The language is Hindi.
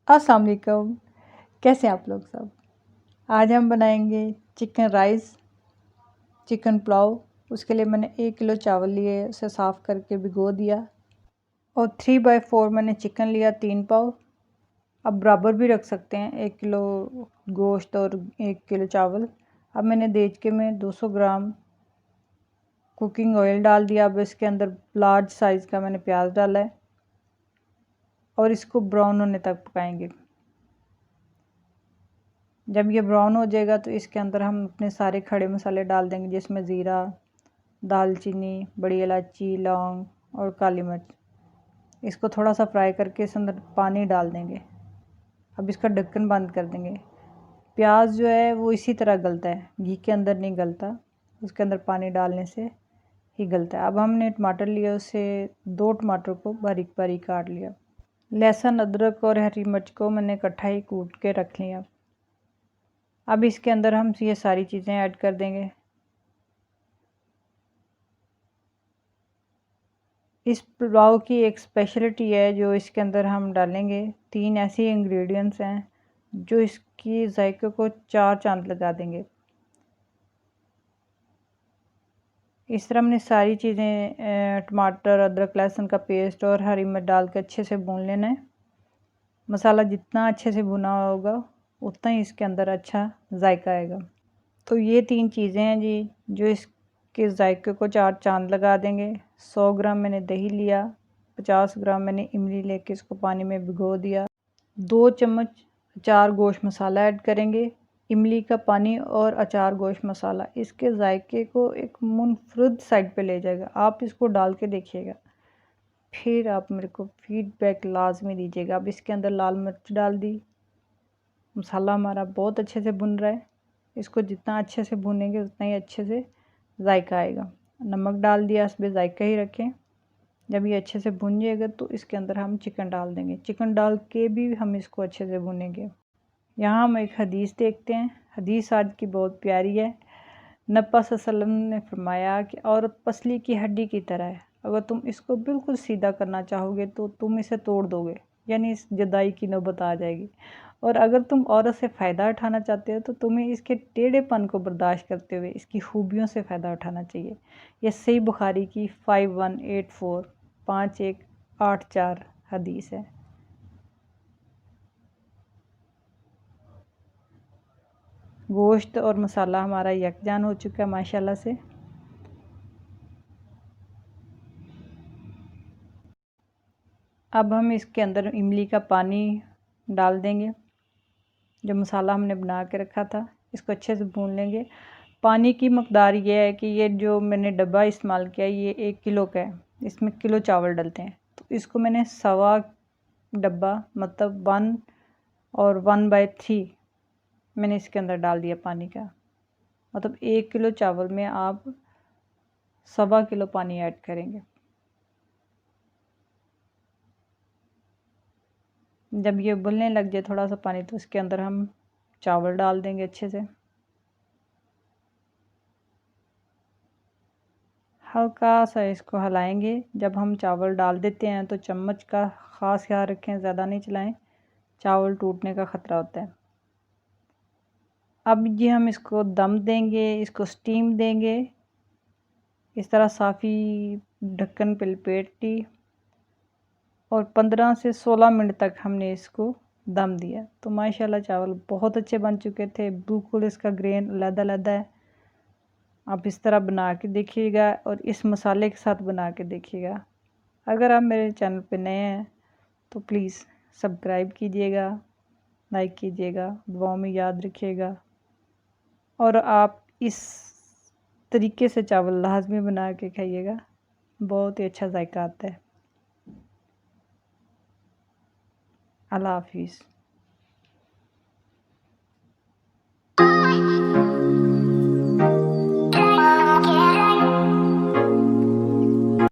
अस्सलाम वालेकुम, कैसे हैं आप लोग सब। आज हम बनाएंगे चिकन राइस, चिकन पुलाव। उसके लिए मैंने 1 किलो चावल लिए, उसे साफ़ करके भिगो दिया। और 3/4 मैंने चिकन लिया, 3 पाव। अब बराबर भी रख सकते हैं, 1 किलो गोश्त और 1 किलो चावल। अब मैंने देचके में 200 ग्राम कुकिंग ऑयल डाल दिया। अब इसके अंदर लार्ज साइज़ का मैंने प्याज डाला है और इसको ब्राउन होने तक पकाएंगे। जब ये ब्राउन हो जाएगा तो इसके अंदर हम अपने सारे खड़े मसाले डाल देंगे, जिसमें ज़ीरा, दालचीनी, बड़ी इलायची, लौंग और काली मिर्च। इसको थोड़ा सा फ्राई करके इस अंदर पानी डाल देंगे। अब इसका ढक्कन बंद कर देंगे। प्याज जो है वो इसी तरह गलता है, घी के अंदर नहीं गलता, उसके अंदर पानी डालने से ही गलता है। अब हमने टमाटर लिया, उसे 2 टमाटर को बारीक बारीक काट लिया। लहसुन, अदरक और हरी मिर्च को मैंने इकट्ठा ही कूट के रख लिया। अब इसके अंदर हम ये सारी चीज़ें ऐड कर देंगे। इस पुलाव की एक स्पेशलिटी है जो इसके अंदर हम डालेंगे। 3 ऐसे इंग्रेडिएंट्स हैं जो इसकी जायके को 4 चांद लगा देंगे। इस तरह हमने सारी चीज़ें टमाटर, अदरक, लहसुन का पेस्ट और हरी मिर्च डाल के अच्छे से भून लेना है। मसाला जितना अच्छे से भुना होगा उतना ही इसके अंदर अच्छा जायका आएगा। तो ये 3 चीज़ें हैं जी जो इसके जायके को 4 चांद लगा देंगे। 100 ग्राम मैंने दही लिया, 50 ग्राम मैंने इमली लेके इसको पानी में भिगो दिया। 2 चम्मच अचार गोश्त मसाला ऐड करेंगे। इमली का पानी और अचार गोश्त मसाला इसके जायके को एक मुनफरद साइड पे ले जाएगा। आप इसको डाल के देखिएगा, फिर आप मेरे को फीडबैक लाजमी दीजिएगा। अब इसके अंदर लाल मिर्च डाल दी। मसाला हमारा बहुत अच्छे से भुन रहा है। इसको जितना अच्छे से भुनेंगे उतना ही अच्छे से जायका आएगा। नमक डाल दिया, इस पर जायका ही रखें। जब ये अच्छे से भुन जाएगा तो इसके अंदर हम चिकन डाल देंगे। चिकन डाल के भी हम इसको अच्छे से भुनेंगे। यहाँ हम एक हदीस देखते हैं। हदीस आज की बहुत प्यारी है। नबी सल्लल्लाहु अलैहि वसल्लम ने फरमाया कि औरत पसली की हड्डी की तरह है। अगर तुम इसको बिल्कुल सीधा करना चाहोगे तो तुम इसे तोड़ दोगे, यानी इस जुदाई की नौबत आ जाएगी। और अगर तुम औरत से फ़ायदा उठाना चाहते हो तो तुम्हें इसके टेढ़ेपन को बर्दाश्त करते हुए इसकी खूबियों से फ़ायदा उठाना चाहिए। यह सही बुखारी की 5184 5184 हदीस है। गोश्त और मसाला हमारा यकजान हो चुका है माशाल्लाह से। अब हम इसके अंदर इमली का पानी डाल देंगे। जो मसाला हमने बना के रखा था इसको अच्छे से भून लेंगे। पानी की मकदार ये है कि ये जो मैंने डब्बा इस्तेमाल किया ये 1 किलो का है, इसमें किलो चावल डलते हैं। तो इसको मैंने सवा डब्बा मतलब 1 और 1/3 मैंने इसके अंदर डाल दिया पानी का। मतलब 1 किलो चावल में आप सवा किलो पानी ऐड करेंगे। जब ये उबलने लग जाए थोड़ा सा पानी तो इसके अंदर हम चावल डाल देंगे अच्छे से। हल्का सा इसको हिलाएंगे। जब हम चावल डाल देते हैं तो चम्मच का ख़ास ख्याल रखें, ज़्यादा नहीं चलाएं, चावल टूटने का ख़तरा होता है। अब ये हम इसको दम देंगे, इसको स्टीम देंगे। इस तरह साफ़ी ढक्कन पे लपेट दी और 15 से 16 मिनट तक हमने इसको दम दिया। तो माशाल्लाह चावल बहुत अच्छे बन चुके थे, बिल्कुल इसका ग्रेन अलग-अलग है। आप इस तरह बना के देखिएगा और इस मसाले के साथ बना के देखिएगा। अगर आप मेरे चैनल पे नए हैं तो प्लीज़ सब्सक्राइब कीजिएगा, लाइक कीजिएगा, दुआओं में याद रखिएगा। और आप इस तरीके से चावल लाजमी बना के खाइएगा, बहुत ही अच्छा जायका आता है। अल्लाह हाफिज़।